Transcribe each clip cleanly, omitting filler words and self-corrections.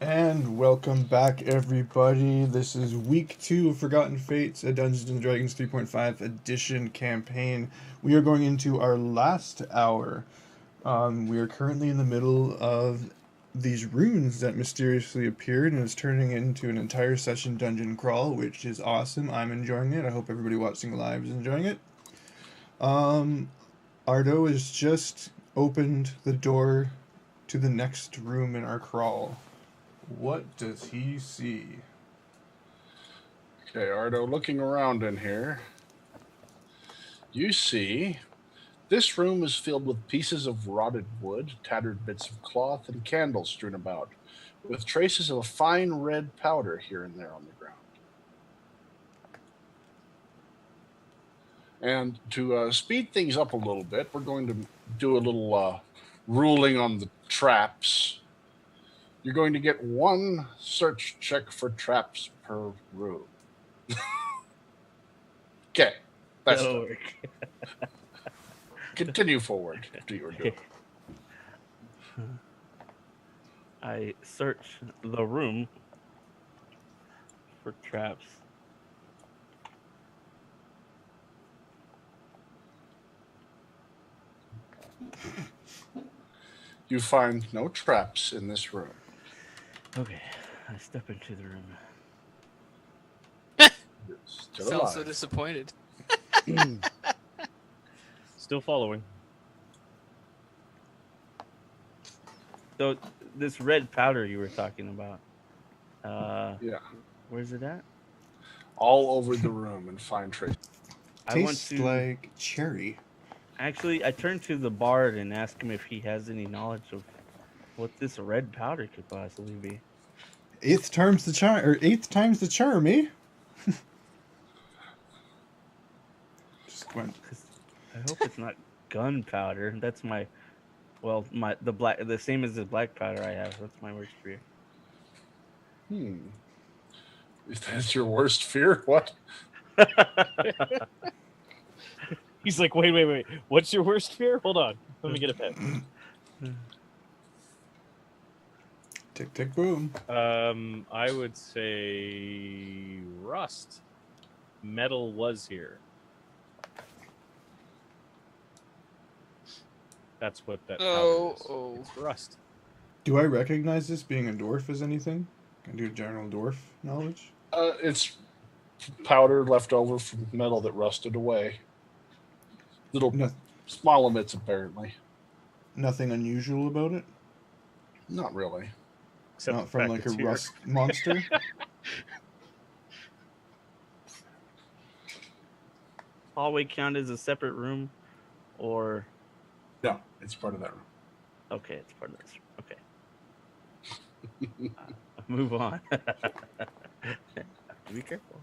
And welcome back, everybody. This is week 2 of Forgotten Fates, a Dungeons and Dragons 3.5 edition campaign. We are going into our last hour. We are currently in the middle of these runes that mysteriously appeared, and it's turning into an entire session dungeon crawl, which is awesome. I'm enjoying it. I hope everybody watching live is enjoying it. Um, Ardo has just opened the door to the next room in our crawl. What does he see? Okay, Ardo, looking around in here, you see this room is filled with pieces of rotted wood, tattered bits of cloth, and candles strewn about, with traces of a fine red powder here and there on the ground. And to speed things up a little bit, we're going to do a little ruling on the traps. You're going to get one search check for traps per room. Okay, that's That'll done. work. Continue forward to your doing. I search the room for traps. You find no traps in this room. Okay, I step into the room. You're still Sounds so alive. disappointed. Still following. So this red powder you were talking about, Yeah. where's it at? All over the room and find traces. I want Tastes to like cherry. actually. I turn to the bard and ask him if he has any knowledge of what this red powder could possibly be. Eighth time's the charm, eh? Just went. 'Cause I hope it's not gunpowder. That's my, well, the same as the black powder I have. That's my worst fear. Is that your worst fear? What? He's like, wait. What's your worst fear? Hold on. Let me get a pen. Tick, tick, boom. I would say rust. Metal was here. That's what that powder is. Oh. It's rust. Do I recognize this being a dwarf as anything? Can I do general dwarf knowledge? It's powder left over from metal that rusted away. Little No, small bits, apparently. nothing unusual about it? Not really. Except Not the from fact like a it's here. rust monster? Hallway count as a separate room, or No, it's part of that room. okay, it's part of this. Okay, move on. Be careful.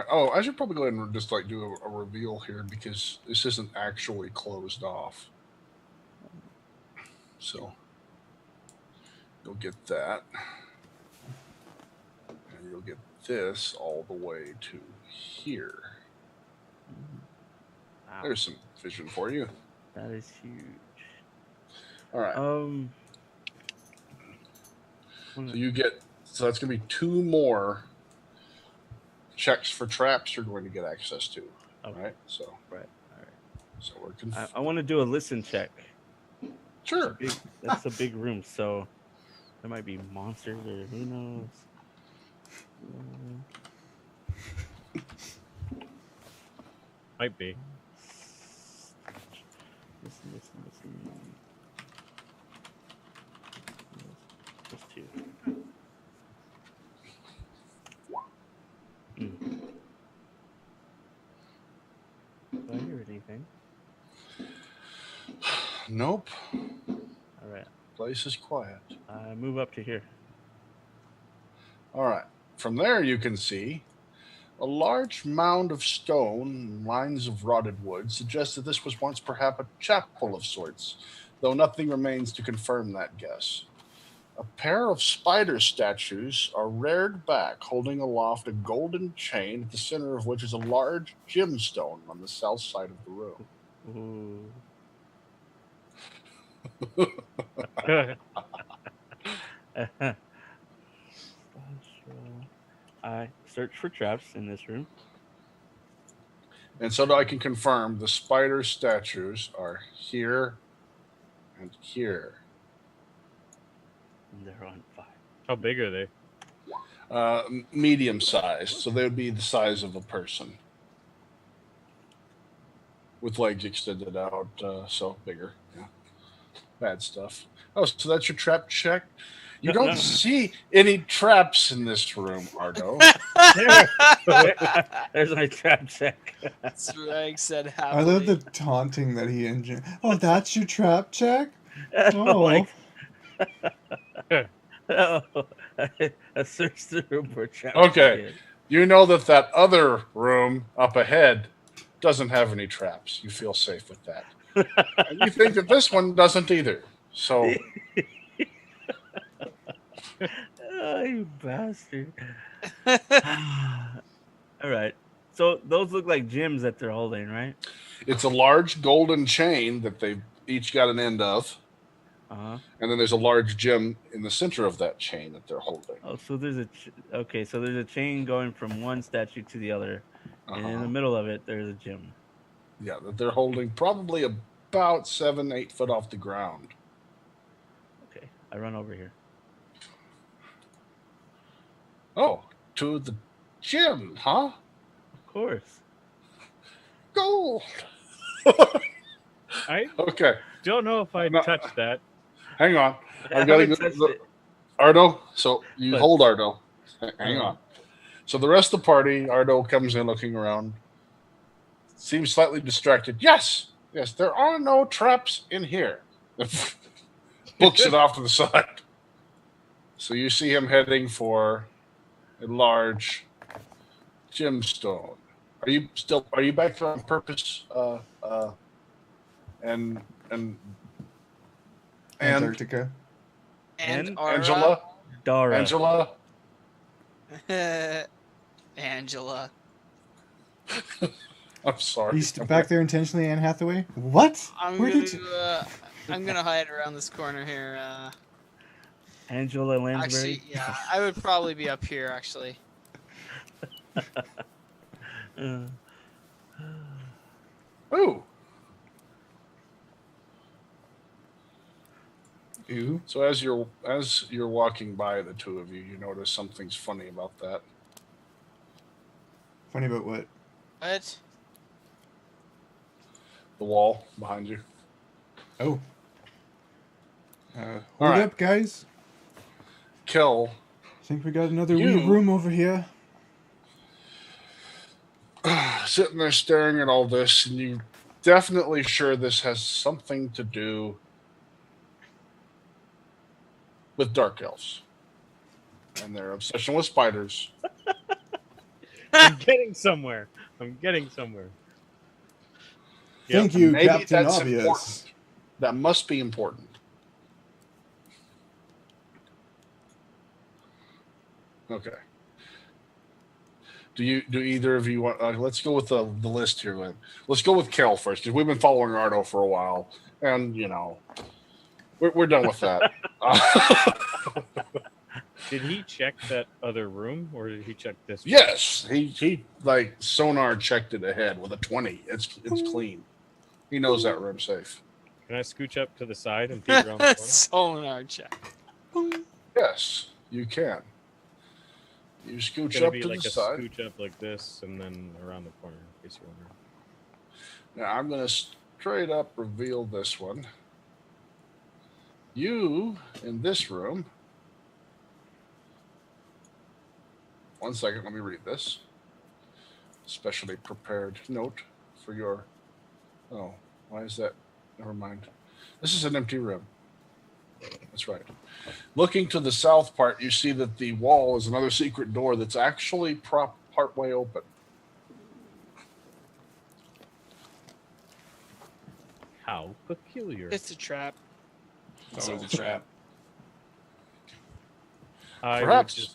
Oh, I should probably go ahead and just like do a reveal here because this isn't actually closed off. So you'll get that. And you'll get this all the way to here. Wow, There's some vision for you. that is huge. All right. So that's going to be 2 more checks for traps you're going to get access to. Okay. Right? So, Right. All right. so we're I want to do a listen check. Sure. That's a big room, so there might be monsters or who knows. Might be. Listen. Just 2. Do I hear anything? Nope. All right. Place is quiet. I move up to here. All right. From there, you can see a large mound of stone and lines of rotted wood suggest that this was once perhaps a chapel of sorts, though nothing remains to confirm that guess. A pair of spider statues are reared back, holding aloft a golden chain, at the center of which is a large gemstone on the south side of the room. Ooh. I search for traps in this room. And so that I can confirm, the spider statues are here and here. And they're on fire. How big are they? Medium sized, so they would be the size of a person. With legs extended out, so bigger. Yeah. Bad stuff. Oh, so that's your trap check? You don't No. see any traps in this room, Ardo. There's my trap check. Sragg said I love the happily. taunting that he engineered. Oh, that's your trap check? Oh my Oh. Oh, I searched the room for traps. Okay. again. You know that other room up ahead doesn't have any traps. You feel safe with that. And you think that this one doesn't either. So, Oh, you bastard. All right. So those look like gems that they're holding, right? it's a large golden chain that they've each got an end of. Uh-huh. And then there's a large gem in the center of that chain that they're holding. Oh, so there's okay, so there's a chain going from one statue to the other, and in the Uh-huh. middle of it there's a gem. Yeah, that they're holding probably about 7-8 foot off the ground. Okay, I run over here. Oh, to the gem, huh? Of course. Gold. I Okay, don't know if I No. touched that. hang on. I I've got to haven't go. touched it. Ardo, so you What? hold Ardo. Hang Uh-huh. on. So the rest of the party, Ardo comes in looking around. Seems slightly distracted. Yes, there are no traps in here. Books it off to the side. So you see him heading for a large gemstone. Are you back there on purpose? And Antarctica. And Angela? Dara. Angela? Angela. I'm sorry. He's back there intentionally, Anne Hathaway? What? I'm Where gonna did you... I'm gonna hide around this corner here. Angela Lansbury. Actually, yeah, I would probably be up here. Actually, Uh, Ooh. Ooh. So as you're walking by the two of you, you notice something's funny about that. Funny about what? what? The wall behind you. Oh. Hold right. up, guys. Kel, I think we got another You- wee room over here. sitting there staring at all this, and you're definitely sure this has something to do with dark elves and their obsession with spiders. I'm getting somewhere. Yep. Thank you, Maybe Captain that's Obvious. important. That must be important. Okay. Do either of you want? Let's go with the list here. Then let's go with Kel first because we've been following Ardo for a while, and we're done with that. Did he check that other room, or did he check this? Yes, he like sonar checked it ahead with a 20. It's clean. He knows that room's safe. Can I scooch up to the side and peek around the corner? Sonar check. Yes, you can. You scooch It's gonna up be to like the a side. scooch up like this, and then around the corner, in case you're wondering. Now I'm going to straight up reveal this one. You in this room. One second, let me read this. Specially prepared note for your. Oh, why is that? Never mind. This is an empty room. That's right. Looking to the south part, you see that the wall is another secret door that's actually partway open. How peculiar. It's a trap. It's always a trap. I would Perhaps. just.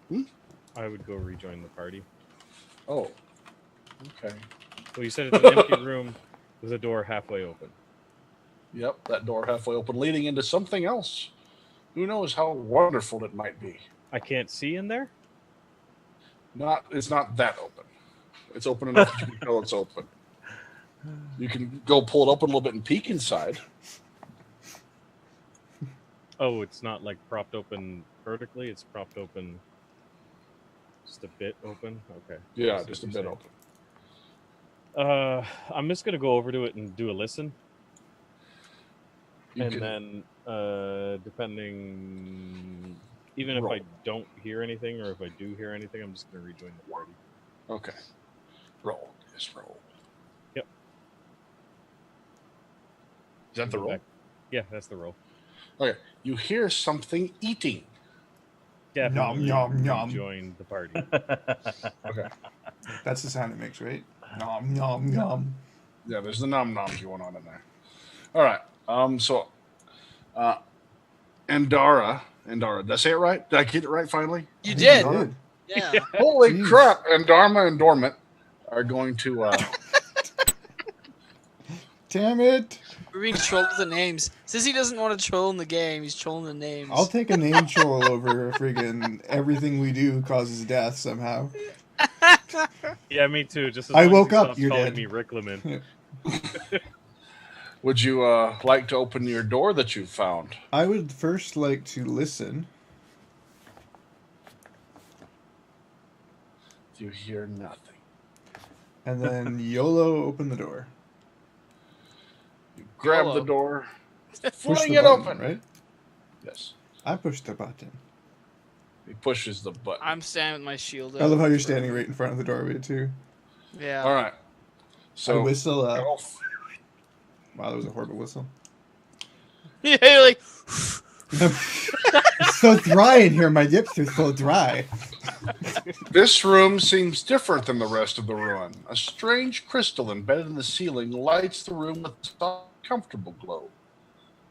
Hmm? I would go rejoin the party. Oh, okay. Well, you said it's an empty room with a door halfway open. Yep, that door halfway open, leading into something else. Who knows how wonderful it might be? I can't see in there. It's not that open. It's open enough that you can tell it's open. You can go pull it open a little bit and peek inside. Oh, it's not like propped open vertically. It's propped open just a bit open. Okay. Yeah, That's just a what bit you're open. saying. I'm just gonna go over to it and do a listen, You and can then depending, even roll. if I don't hear anything or if I do hear anything, I'm just gonna rejoin the party. Okay. Roll. Just roll. Yep. Is that the Go roll? back. Yeah, that's the roll. Okay. You hear something eating. Definitely nom, nom. rejoin the party. Okay. That's the sound it makes, right? Nom nom nom. Yeah, there's the nom noms going on in there. All right. So, Andara. Did I say it right? Did I get it right finally? You I did. think you did. Yeah. Holy Jeez. crap! And Dharma and Dormant are going to. Damn it! We're being trolled with the names. Since he doesn't want to troll in the game, he's trolling the names. I'll take a name troll over friggin' everything we do causes death somehow. Yeah, me too. Just as I long as woke he up, stops you're calling dead. me Rickleman. Would you like to open your door that you found? I would first like to listen. You hear nothing. And then YOLO open the door. You grab Hello. the door, Push fling the it button, open. right? Yes. I pushed the button. He pushes the button. I'm standing with my shield. I love how you're out. standing right in front of the doorway too. Yeah. All right. I So whistle. Elf, Wow, that was a horrible whistle. Yeah, you're like, It's so dry in here. My lips are so dry. this room seems different than the rest of the ruin. A strange crystal embedded in the ceiling lights the room with a soft, comfortable glow.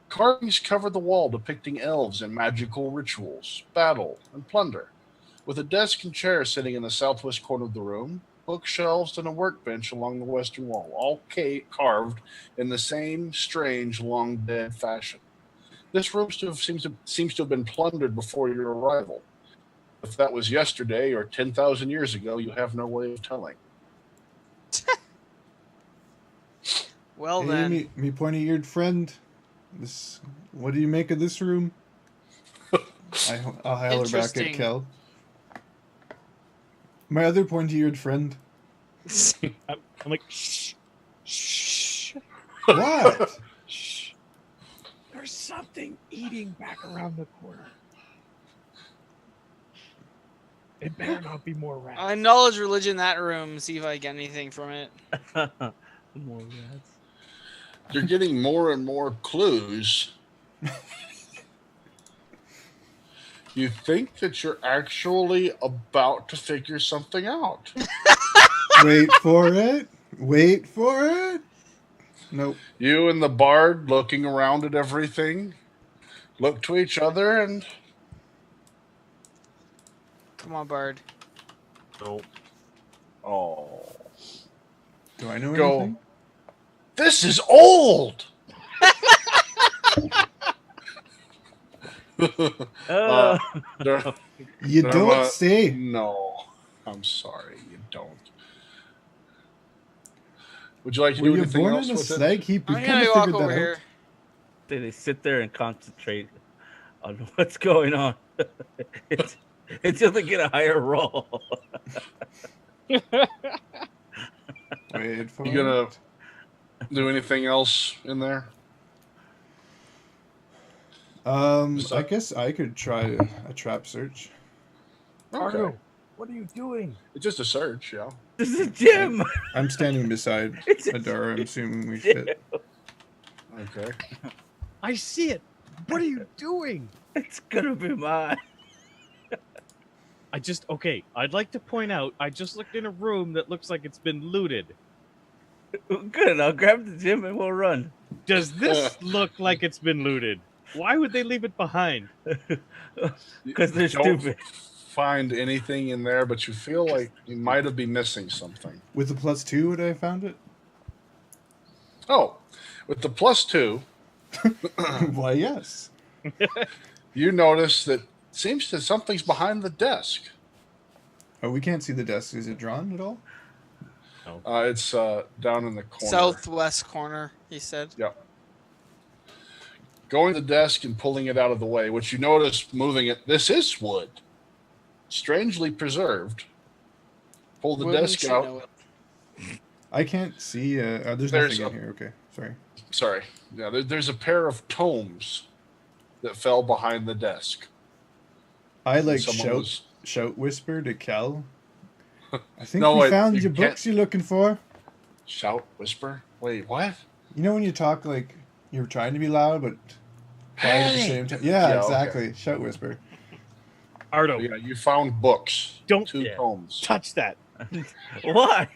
Carvings cover the wall depicting elves and magical rituals, battle, and plunder. With a desk and chair sitting in the southwest corner of the room, bookshelves and a workbench along the western wall, all carved in the same strange, long-dead fashion. This room seems to have been plundered before your arrival. If that was yesterday or 10,000 years ago, you have no way of telling. well Hey, then. me pointy-eared friend. What do you make of this room? I'll holler back at Interesting. Kel. My other pointy-eared friend. I'm like, shh, shh, What? shh. There's something eating back around the corner. It better not be more rats. I knowledge religion in that room. See if I get anything from it. More rats. You're getting more and more clues. You think that you're actually about to figure something out. Wait for it. Wait for it. Nope. You and the bard looking around at everything, look to each other and Come on, Bard. oh, Do I know Go. anything? this is old. Uh, Der- You Dermot, don't say. No, I'm sorry, you don't. Would you like to Were do you anything born else in a with it? slag heap? We I'm kind gonna of walk figured over that here. they sit there and concentrate on what's going on. it's until they get a higher roll. out. Wait for You gonna it. do anything else in there? I guess I could try a trap search. Okay. Ardo, what are you doing? It's just a search, yeah. This is Jim. I'm standing beside It's a Andara. I'm assuming we fit. Okay. I see it. What are you doing? It's gonna be mine. I'd like to point out, I just looked in a room that looks like it's been looted. Good. I'll grab the gym and we'll run. Does this look like it's been looted? Why would they leave it behind? Because they're Don't stupid. find anything in there, but you feel like you might have been missing something. With the +2, would I have found it? Oh, with the +2, Why, yes. You notice that seems that something's behind the desk. Oh, we can't see the desk. Is it drawn at all? It's down in the corner. Southwest corner, he said. Yep. Going to the desk and pulling it out of the way, which you notice moving it. This is wood, strangely preserved. Pull the Wouldn't desk you out. know it? I can't see. There's There's nothing in here. Okay, sorry. Sorry. Yeah, there's a pair of tomes that fell behind the desk. I like Someone shout whisper to Cal. I think No, we wait, found you your can't- books you're looking for. Shout, whisper. Wait, what? You know when you talk like you're trying to be loud but quiet at the Hey! same time? Yeah, Yeah, exactly. Shout whisper. Ardo, Yeah, you found books. Don't- 2 Yeah. tomes. touch that. Why?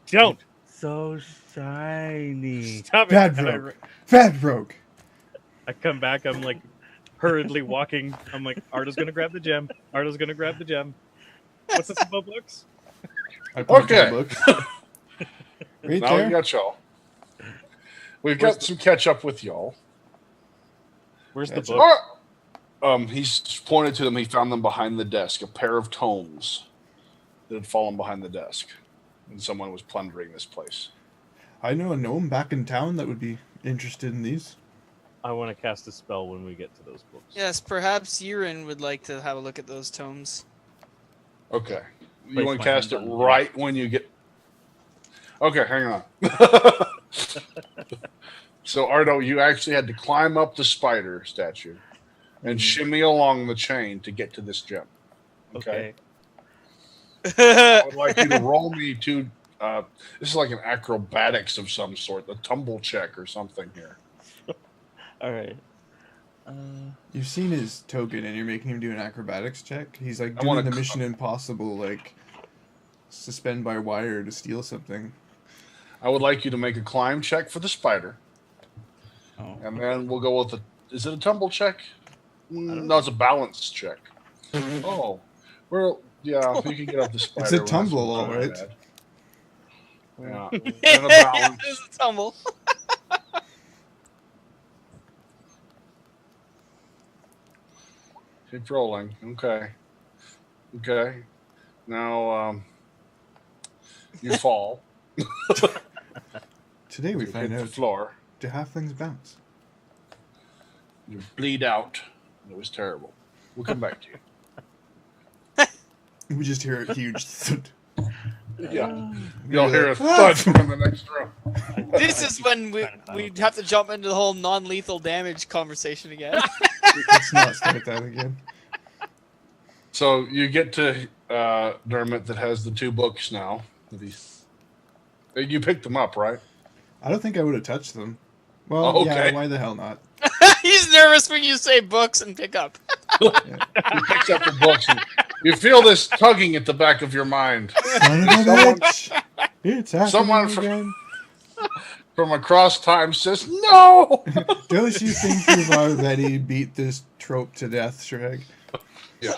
Don't. So shiny. Stop it. Bad And broke. Bad broke. I come back. I'm like hurriedly walking. I'm like, Ardo's gonna grab the gem. Ardo's gonna grab the gem. What's this about books? I point to the Okay. book. Right Now there. you got y'all. We've got some catch up with y'all. Where's the That's book? He's pointed to them. He found them behind the desk, a pair of tomes that had fallen behind the desk, and someone was plundering this place. I know a gnome back in town that would be interested in these. I want to cast a spell when we get to those books. Yes, perhaps Yiren would like to have a look at those tomes. Okay, you Place want my to cast it hand on right when you get. Okay, hang on. So Ardo, you actually had to climb up the spider statue and shimmy along the chain to get to this gem. Okay. I would like you to roll me two. This is like an acrobatics of some sort, a tumble check or something here. All right. You've seen his token and you're making him do an acrobatics check. He's like I wanna doing the cl- Mission Impossible, like suspend by wire to steal something. I would like you to make a climb check for the spider, Oh. and then we'll go with the. Is it a tumble check? No, it's a balance check. Oh, well, yeah, you can get up the spider. It's a That's tumble, not all right. bad. Yeah, and a balance. There's a tumble. Keep rolling. Okay. Okay. Now, you fall. Today we You find hit the out floor. do halflings bounce. You bleed out. It was terrible. We'll come back to you. We just hear a huge thud. Yeah. You'll hear a thud from the next room. This is when we'd have to jump into the whole non-lethal damage conversation again. Let's not start that again. So you get to Dermot that has the 2 books now. You picked them up, right? I don't think I would have touched them. Well, Oh, yeah, okay. why the hell not? He's nervous when you say books and pick up. He picks up the books and you feel this tugging at the back of your mind. Son of a Someone- bitch! It's happening someone fr- again. From across time says, "No!" Don't you think you've already beat this trope to death, Sragg? Yeah.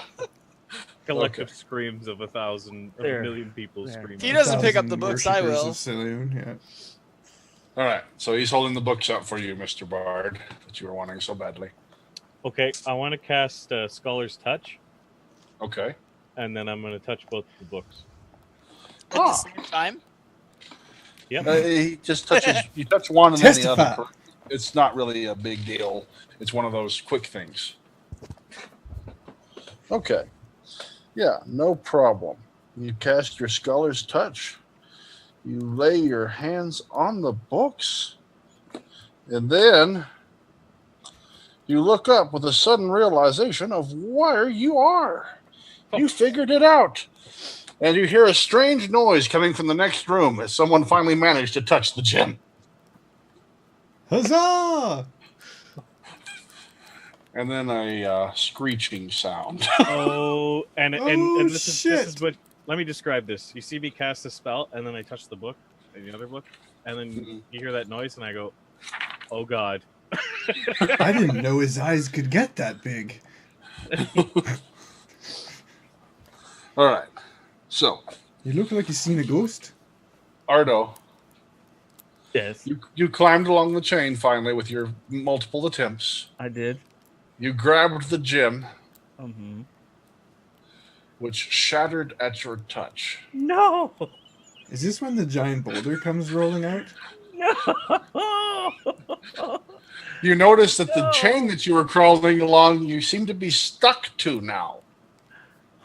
Collective Okay. screams of 1,000, of There. a million people There. screaming. He doesn't pick up the 1,000 books, I worshippers will. of Saloon, yeah. All right. So he's holding the books up for you, Mr. Bard, that you were wanting so badly. Okay, I want to cast Scholar's Touch, Okay. and then I'm going to touch both the books. At the same time. Yep. He just touches. You touch one and then the Testify. other. It's not really a big deal. It's one of those quick things. Okay. Yeah, no problem. You cast your Scholar's Touch. You lay your hands on the books. And then you look up with a sudden realization of where you are. You figured it out. And you hear a strange noise coming from the next room as someone finally managed to touch the gem. Huzzah! And then a screeching sound. Oh, and Oh, this is shit. what. Let me describe this. You see me cast a spell, and then I touch the book, and the other book, and then Mhm. you hear that noise, and I go, "Oh God!" I didn't know his eyes could get that big. All right. So, You look like you seen a ghost. Ardo, Yes, you climbed along the chain finally with your multiple attempts. I did. You grabbed the gem, Mm-hmm. which shattered at your touch. No. Is this when the giant boulder comes rolling out? No. You notice that the No. chain that you were crawling along, you seem to be stuck to now.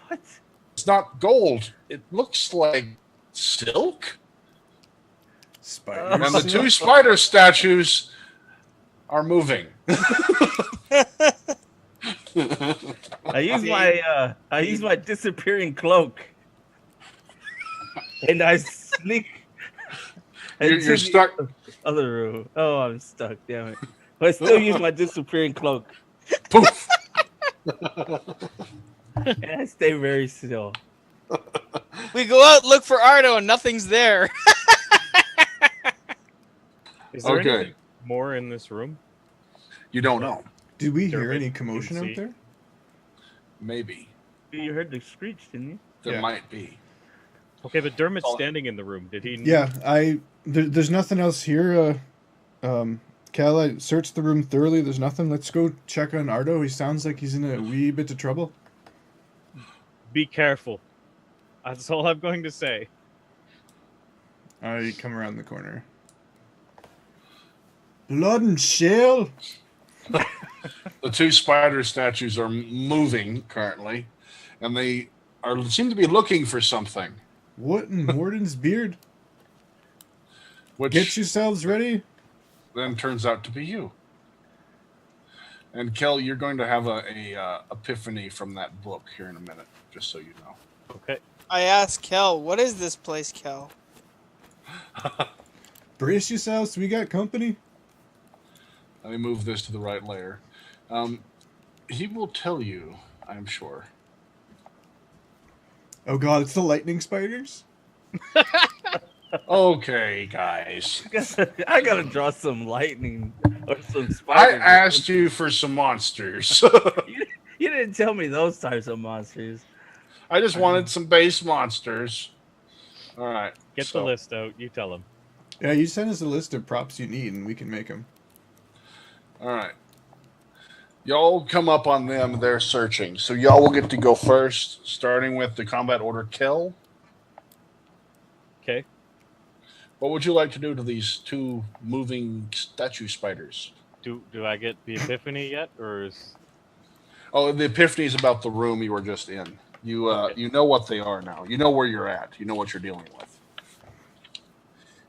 What? It's not gold. It looks like silk. Spiders. And the two spider statues are moving. I use my disappearing cloak, and I sneak. You're into the stuck. Other room. Oh, I'm stuck. Damn it! But I still use my disappearing cloak, Poof. and I stay very still. We go out, look for Ardo, and nothing's there. Is there Okay. anything more in this room? You don't know. Did we hear Dermot any can commotion out see. there? Maybe. You heard the screech, didn't you? There Yeah. might be. Okay, but Dermot's Oh. standing in the room. Did he? Yeah, there's nothing else here. Cal, I searched the room thoroughly. There's nothing. Let's go check on Ardo. He sounds like he's in a wee bit of trouble. Be careful. That's all I'm going to say. I come around the corner. Blood and shell. The two spider statues are moving currently, and they seem to be looking for something. What in Morden's beard? Which Get yourselves ready. then turns out to be you. And Kel, you're going to have a epiphany from that book here in a minute, just so you know. Okay. I asked Kel, what is this place, Kel? Brace yourselves. We got company. Let me move this to the right layer. He will tell you, I'm sure. Oh god, it's the lightning spiders. Okay, guys. I gotta draw some lightning or some I spiders. asked you for some monsters. You didn't tell me those types of monsters. I just wanted some base monsters. All right. Get the list out. You tell him. Yeah, you send us a list of props you need, and we can make them. All right. Y'all come up on them. They're searching. So y'all will get to go first, starting with the combat order kill. Okay. What would you like to do to these two moving statue spiders? Do I get the epiphany yet, or is? Oh, the epiphany is about the room you were just in. You Okay. you know what they are now. You know where you're at. You know what you're dealing with.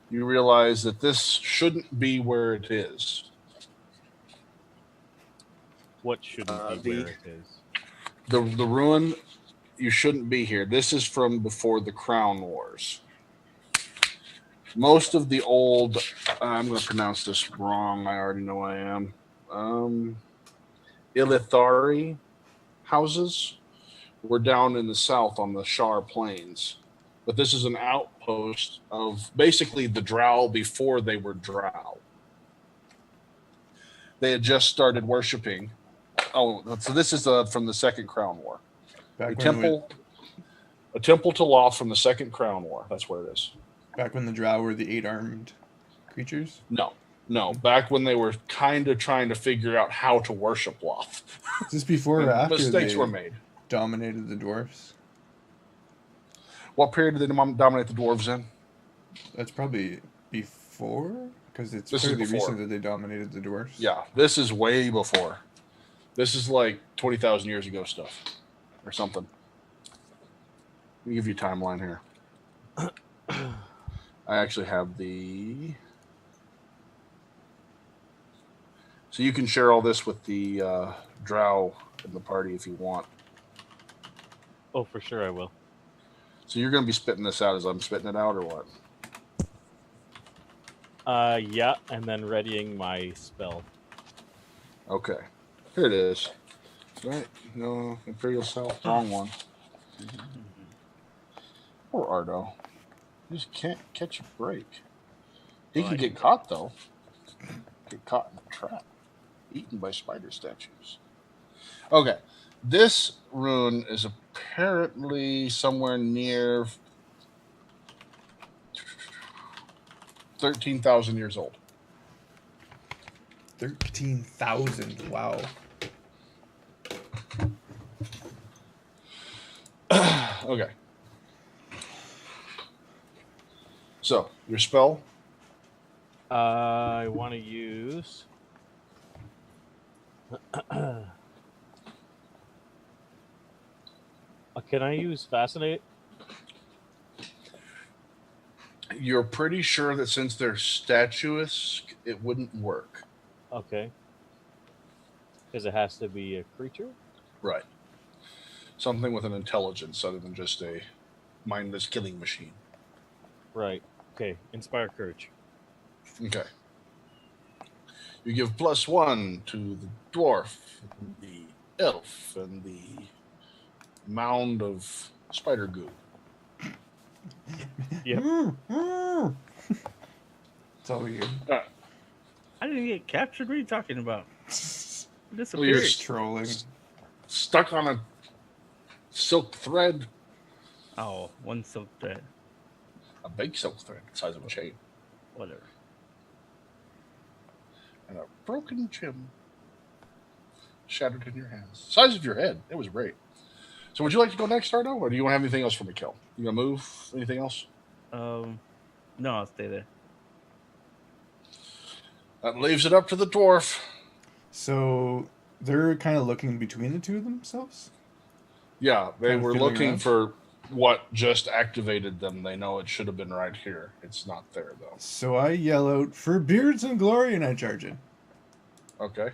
You realize that this shouldn't be where it is. What shouldn't be where it is? The ruin, you shouldn't be here. This is from before the Crown Wars. Most of the old, I'm going to pronounce this wrong. I already know I am. Ilithari houses were down in the south on the Shar Plains. But this is an outpost of basically the Drow before they were Drow. They had just started worshiping. Oh, so this is from the Second Crown War. Back A when temple to Loth from the Second Crown War. That's where it is. back when the Drow were the 8-armed creatures. No. Back when they were kind of trying to figure out how to worship Loth. Is this before or after Mistakes they were made. dominated the dwarfs? What period did they dominate the dwarves in? That's probably before, because it's This is fairly before. recent that they dominated the dwarfs. Yeah, this is way before. This is like 20,000 years ago stuff or something. Let me give you a timeline here. I actually have the... So you can share all this with the drow in the party if you want. Oh, for sure I will. So you're going to be spitting this out as I'm spitting it out or what? Yeah, and then readying my spell. Okay. Here it is. Right? No, Imperial South. Wrong one. Poor Ardo. He just can't catch a break. He can get caught, though. Get caught in a trap. Eaten by spider statues. Okay. This rune is apparently somewhere near 13,000 years old. 13,000. Wow. Okay. So, your spell? I want to use. Can I use Fascinate? You're pretty sure that since they're statuesque, it wouldn't work. Okay. Because it has to be a creature? Right. Something with an intelligence other than just a mindless killing machine. Right. Okay. Inspire Courage. Okay. You give +1 to the dwarf, and the elf, and the mound of spider goo. Yep. It's all you. I didn't get captured. What are you talking about? Well, you're Disappeared. Trolling. stuck on a silk thread, Oh, one silk thread. a big silk thread, the size of a chain, Whatever. and a broken gem shattered in your hands. Size of your head. It was great. So would you like to go next, Ardo, or do you want to have anything else for me, Kill? You gonna move? Anything else? No, I'll stay there. That leaves it up to the dwarf. So they're kind of looking between the two of themselves? Yeah, they Kinda were feeling looking around? for what just activated them. They know it should have been right here. It's not there, though. So I yell out, "For beards and glory," and I charge in. Okay.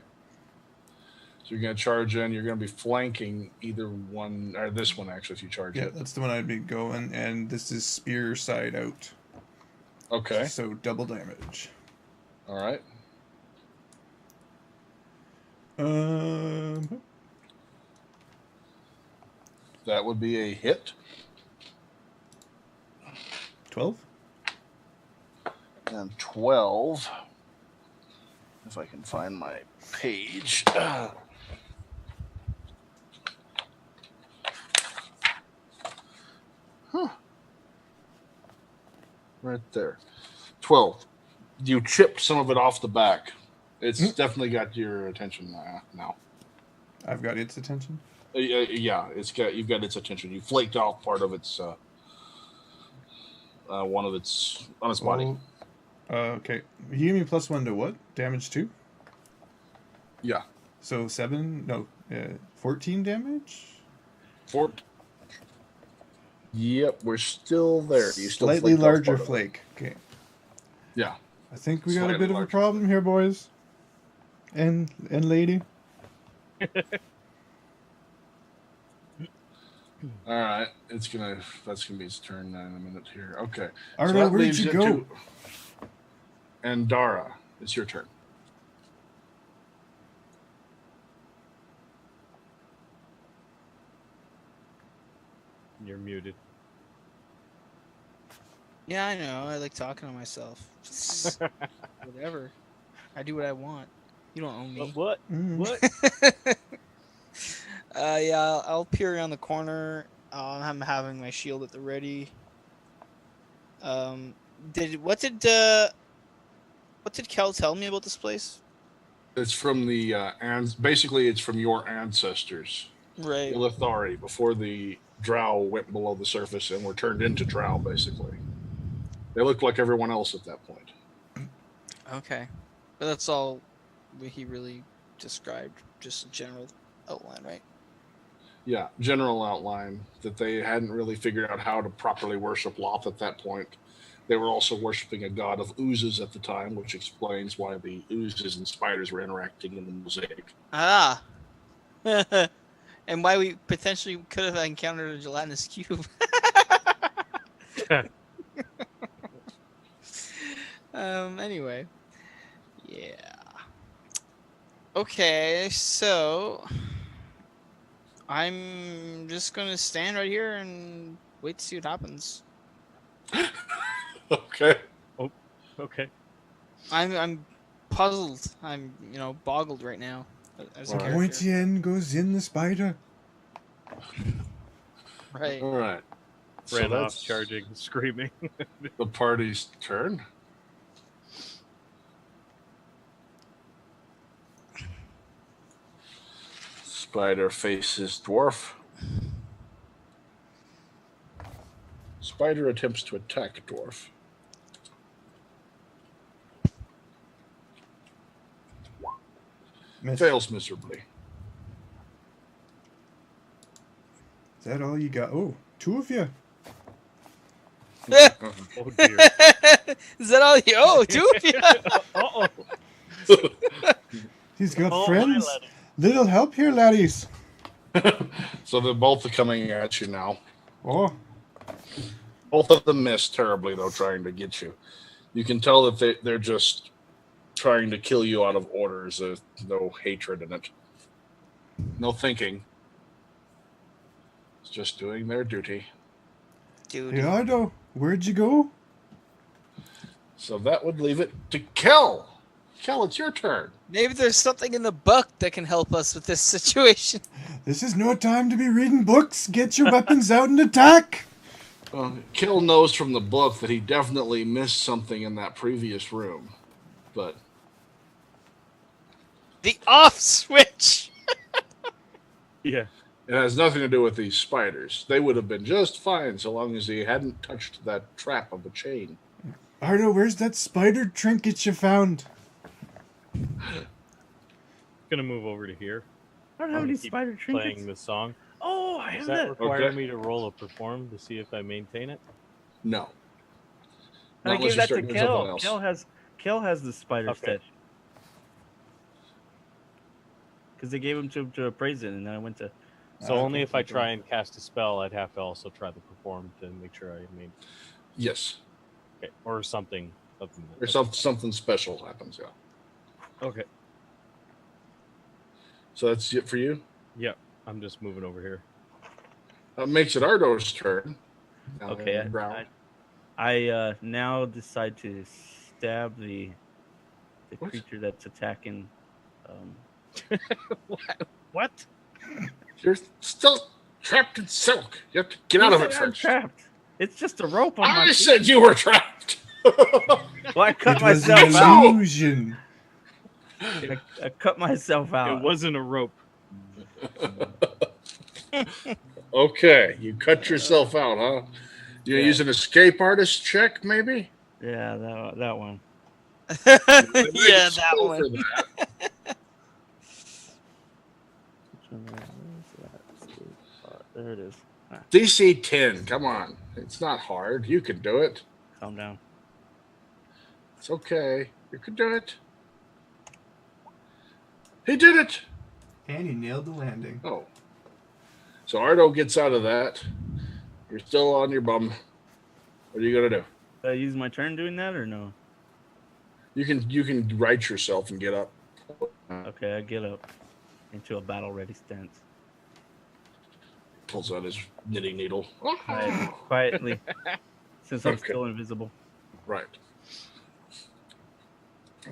So you're going to charge in. You're going to be flanking either one, or this one, actually, if you charge Yeah, it. that's the one I'd be going, and this is spear side out. Okay. So double damage. All right. That would be a hit. 12? And 12. If I can find my page. Right there. 12. You chipped some of it off the back. It's definitely got your attention now. I've got its attention. Yeah, you've got its attention. You flaked off part of its one of its on its body. Okay. You gave me +1 to what? Damage 2? Yeah. So 14 damage? 4. Yep, we're still there. You still Slightly flaked off larger part of it. flake. Okay. Yeah. I think we got a Slightly bit of a larger problem here, boys. And lady. All right, that's gonna be its turn in a minute here. Okay. Ardo, that where'd leaves you it go? to Andara, it's your turn. You're muted. Yeah, I know. I like talking to myself. Whatever. I do what I want. You don't own me. What? Mm. What? Yeah, I'll peer around the corner. I'm having my shield at the ready. What did Kel tell me about this place? It's from the basically it's from your ancestors, Right. the Lithari, before the Drow went below the surface and were turned into Drow. Basically, they looked like everyone else at that point. Okay. But that's all he really described. Just a general outline, right? Yeah, general outline that they hadn't really figured out how to properly worship Loth at that point. They were also worshiping a god of oozes at the time, which explains why the oozes and spiders were interacting in the mosaic. Ah. And why we potentially could have encountered a gelatinous cube. Anyway. Yeah. Okay, so I'm just gonna stand right here and wait to see what happens. Okay. Okay. I'm puzzled. I'm boggled right now. As a Alright. character. Pointy end goes in the spider. Right. All right. So Ran off, that's charging, screaming. the party's turn. Spider faces dwarf. spider attempts to attack Dwarf. Miss. Fails miserably. Is that all you got? Oh, two of you. Oh dear. Is that all you? Oh, two of you. Uh-oh. He's got Oh, friends. my laddie. Little help here, laddies. So they're both coming at you now. Oh, Both of them miss terribly, though, trying to get you. You can tell that they're just trying to kill you out of orders. There's no hatred in it. No thinking. It's just doing their duty. Dude. hey Ardo, where'd you go? So that would leave it to Kel. Kel, it's your turn. Maybe there's something in the book that can help us with this situation. This is no time to be reading books. Get your weapons out and attack. Kel knows from the book that he definitely missed something in that previous room. But The off switch. Yeah. it has nothing to do with these spiders. They would have been just fine so long as he hadn't touched that trap of a chain. Ardo, where's that spider trinket you found? Gonna move over to here. I don't have any Keep spider trinkets. playing the song. Oh, I Does have that that. require Okay. me to roll a perform to see if I maintain it? No. And I Not gave unless that you to start doing something Kel. else. Kel has the spider Okay. statue. Because they gave him to appraise it, and then I went to. So only okay, if I okay. try and cast a spell, I'd have to also try the perform to make sure I made Yes. okay. Or something. Or something special happens, yeah. Okay. So that's it for you? Yep. I'm just moving over here. That makes it Ardo's turn. Now Okay, in brown. I now decide to stab the What? creature that's attacking. What? You're still trapped in silk. You have to get out Who of it said I'm first. trapped. It's just a rope on my I feet. said you were trapped. Well, I cut It was myself an out. illusion. I cut myself out. It wasn't a rope. Okay, you cut yourself out, huh? You Yeah. use an escape artist check, maybe? Yeah, that one. Yeah, They might that spill one. for that. There it is. Ah, DC 10, come on. It's not hard. You can do it. calm down. It's okay. You can do it. He did it. And he nailed the landing. Oh. So Ardo gets out of that. You're still on your bum. What are you gonna do? Did I use my turn doing that or no? You can right yourself and get up. Okay, I get up into a battle ready stance. Pulls out his knitting needle. Quietly, since I'm Okay. still invisible. Right.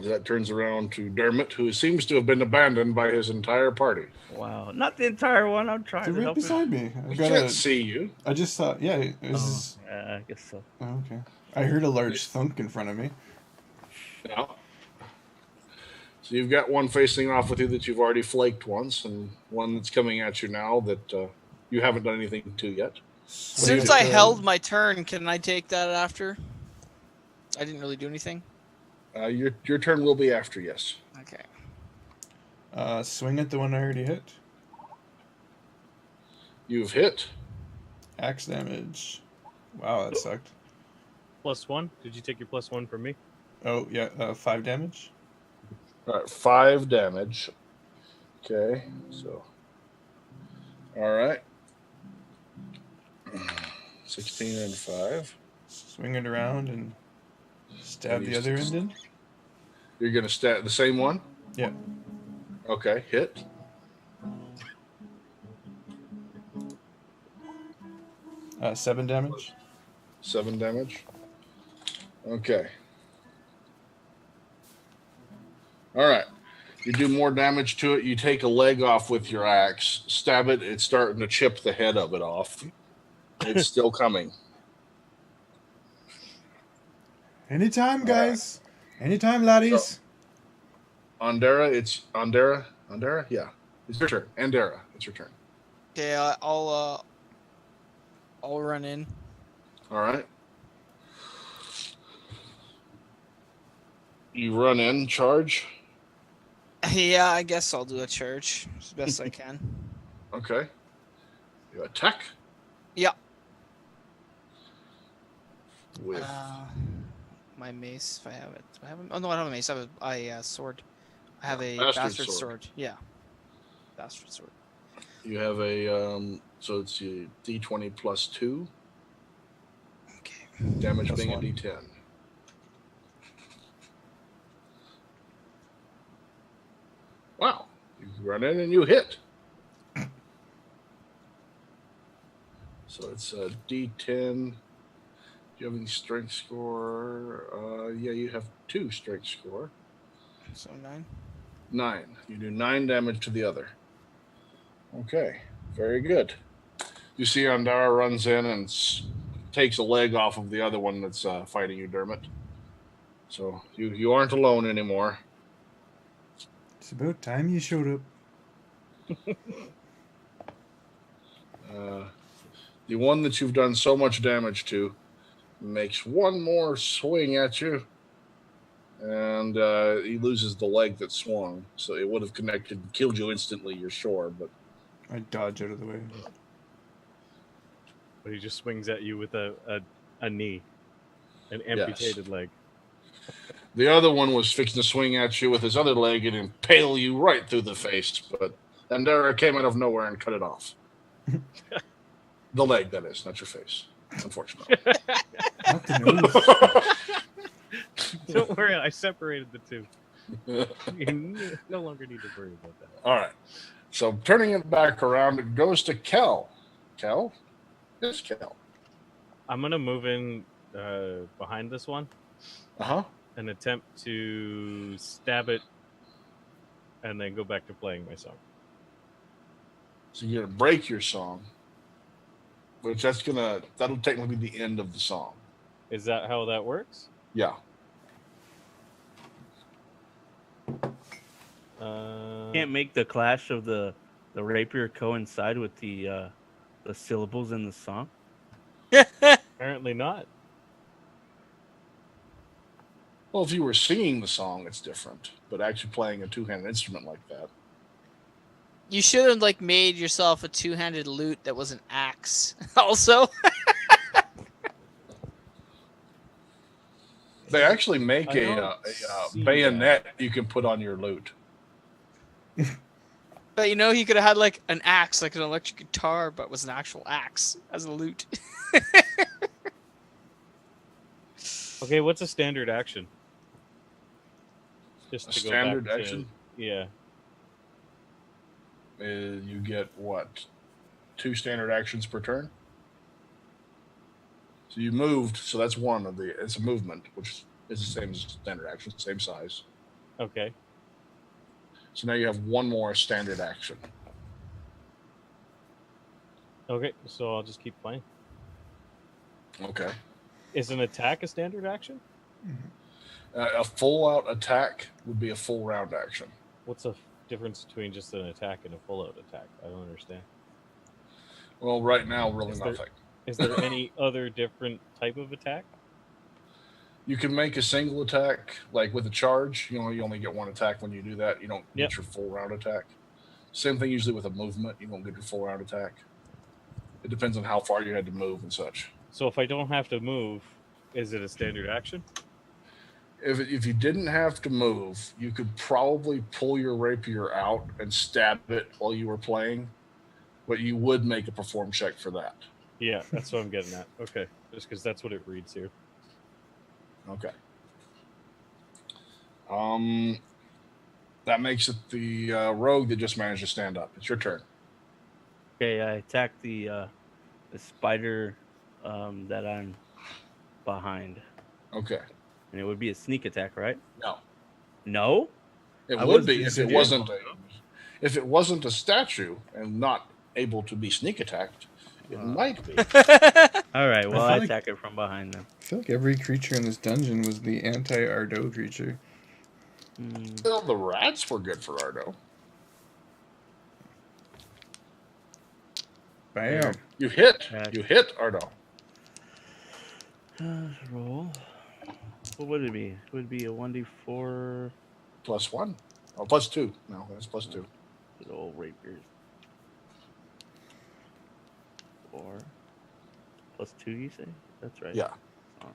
That turns around to Dermot, who seems to have been abandoned by his entire party. Wow, not the entire one. I'm trying They're to right help him. beside me. I can't see you. I just saw. Yeah, this Oh, is. yeah, I guess so. Oh, okay. I heard a large thunk in front of me. Yeah. So you've got one facing off with you that you've already flaked once, and one that's coming at you now that you haven't done anything to yet. Since I held my turn, can I take that after? I didn't really do anything. Your turn will be after, yes. Okay. Swing at the one I already hit. You've hit. Axe damage. Wow, that sucked. +1. Did you take your +1 from me? Oh yeah, 5 damage. All right, 5 damage. Okay, so. All right. 16 and 5. Swing it around and stab the other end in. You're going to stab the same one? Yeah. Okay, hit. Uh, 7 damage. 7 damage. Okay. All right. You do more damage to it. You take a leg off with your axe, stab it. It's starting to chip the head of it off. It's still coming. Anytime, guys. Anytime, laddies. Andara, it's Andara. Andara, yeah, it's your turn. Andara, it's your turn. Okay, I'll run in. All right. You run in, charge. Yeah, I guess I'll do a charge as best I can. Okay. You attack Yeah. with. My mace, if I have it. Do I have it? Oh no, I don't have a mace. I have a sword. I have a Bastard bastard sword. sword. Yeah. Bastard sword. You have a so it's a D20 plus 2. Okay. Damage Plus being 1. a D10. Wow. You run in and you hit. So it's a D10. Do you have any strength score? Yeah, you have 2 strength score. So 9. 9. You do 9 damage to the other. Okay. Very good. You see Andara runs in and takes a leg off of the other one that's fighting you, Dermot. So you aren't alone anymore. It's about time you showed up. The one that you've done so much damage to makes one more swing at you, and he loses the leg that swung. So it would have connected and killed you instantly, you're sure, but I dodge out of the way. But he just swings at you with a knee, an amputated leg. the other one was fixing to swing at you with his other leg and impale you right through the face, but Andara came out of nowhere and cut it off. The leg, that is, not your face, unfortunately. Not the nose. Don't worry, I separated the two. You no longer need to worry about that. All right. So turning it back around, it goes to Kel. Kel? Yes, Kel. I'm gonna move in behind this one Uh-huh. and attempt to stab it, and then go back to playing my song. So you're going to break your song, which that'll technically be the end of the song. Is that how that works? Yeah. Can't make the clash of the rapier coincide with the syllables in the song. Apparently not. Well, if you were singing the song, it's different. But actually playing a two-handed instrument like that. You should have made yourself a two-handed lute that was an axe. Also. They actually make I a don't bayonet you can put on your lute. But he could have had an axe, like an electric guitar, but was an actual axe as a lute. Okay, what's a standard action? Just A to go standard back to- action? Yeah. You get, what, 2 standard actions per turn? So you moved, so that's one of the... It's a movement, which is the same as standard action, same size. Okay. So now you have one more standard action. Okay, so I'll just keep playing. Okay. Is an attack a standard action? A full-out attack would be a full round action. What's the difference between just an attack and a full-out attack? I don't understand. Well, right now, really Is there- nothing. Is there any other different type of attack? You can make a single attack, like with a charge. You only get one attack when you do that. You don't Yep. get your full round attack. Same thing usually with a movement. You don't get your full round attack. It depends on how far you had to move and such. So if I don't have to move, is it a standard action? If you didn't have to move, you could probably pull your rapier out and stab it while you were playing, but you would make a perform check for that. Yeah, that's what I'm getting at. Okay, just because that's what it reads here. Okay. That makes it the rogue that just managed to stand up. It's your turn. Okay, I attack the spider that I'm behind, Okay. and it would be a sneak attack, right? No. No. It I would was be if it just- wasn't a statue and not able to be sneak attacked. It might be. All right. Well, I I feel like- attack it from behind then. I feel like every creature in this dungeon was the anti-Ardo creature. Well, the rats were good for Ardo. Bam. You hit. Attack. You hit Ardo. Roll. What would it be? Would it be a 1d4? +1. Oh, +2. No, that's +2. Good old rapiers. 4. +2, you say? That's right. Yeah. Oh.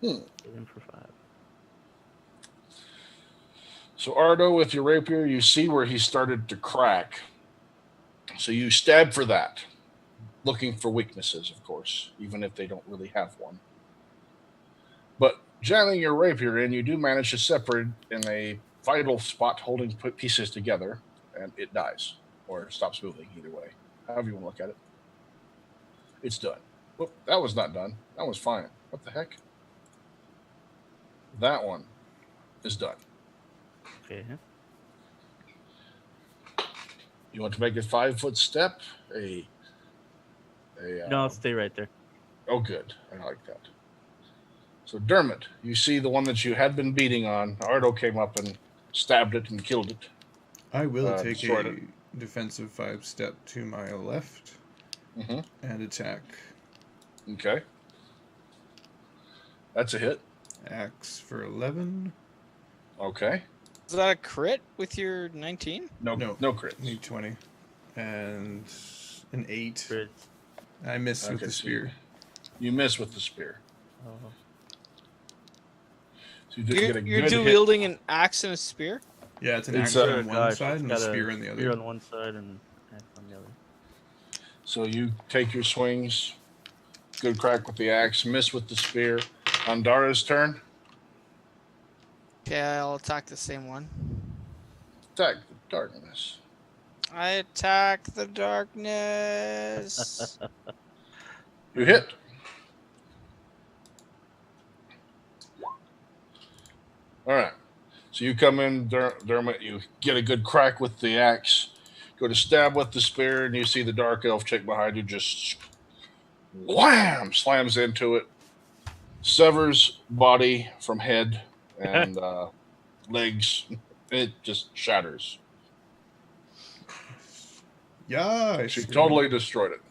In for 5. So Ardo, with your rapier, you see where he started to crack. So you stab for that, looking for weaknesses, of course, even if they don't really have one. But jamming your rapier in, you do manage to separate in a vital spot, holding pieces together, and it dies or stops moving. Either way, however you want to look at it, it's done. Whoop, that was not done. That was fine. What the heck? That one is done. Okay. You want to make a 5-foot step? No, I'll stay right there. Oh, good. I like that. So, Dermot, you see the one that you had been beating on. Ardo came up and stabbed it and killed it. I will take destroyed a it. defensive 5-step to my left and attack. Okay. That's a hit. Axe for 11. Okay. Is that a crit with your 19? No crits. Need 20. And an 8. Crits. I miss with Okay, the so spear. You miss with the spear. Oh. So you get a You're good dual hit. wielding an axe and a spear? Yeah, it's an It's axe a- on one Gosh, side it's and a got spear on the Spear other. on one side and axe on the other. So you take your swings. Good crack with the axe. Miss with the spear. Andara's turn. Okay, I'll attack the same one. Attack the darkness. I attack the darkness. You hit. All right. So you come in, Dermot. You get a good crack with the axe. Go to stab with the spear, and you see the dark elf chick behind you just wham slams into it, severs body from head and legs. It just shatters. Yeah, She totally destroyed it.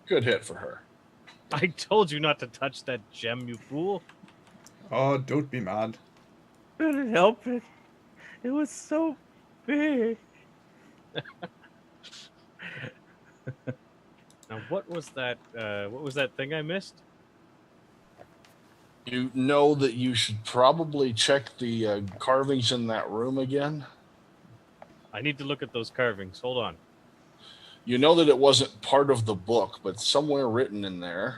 Good hit for her. I told you not to touch that gem, you fool. Oh, don't be mad. Couldn't help it. It was so big. Now, what was that? What was that thing I missed? You know that you should probably check the carvings in that room again. I need to look at those carvings. Hold on. You know that it wasn't part of the book, but somewhere written in there.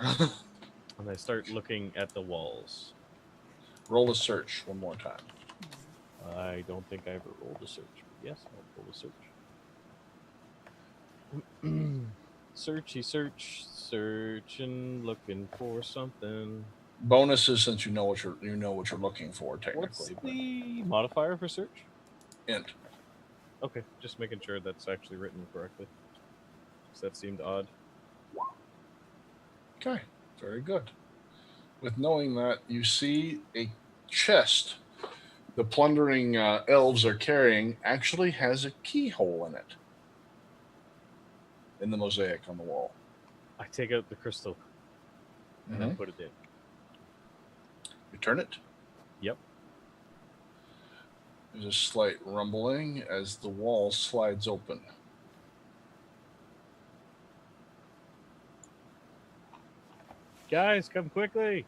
And I start looking at the walls. Roll a search one more time. I don't think I ever rolled a search. Yes, I'll roll a search. Searchy search, searching, looking for something. Bonuses since you know what you're looking for What's technically. the modifier for search? But int. Okay, just making sure that's actually written correctly. 'Cause that seemed odd. Okay, very good. With knowing that, you see a chest the plundering elves are carrying actually has a keyhole in it. In the mosaic on the wall. I take out the crystal and I put it in. You turn it. Yep. There's a slight rumbling as the wall slides open. Guys, come quickly.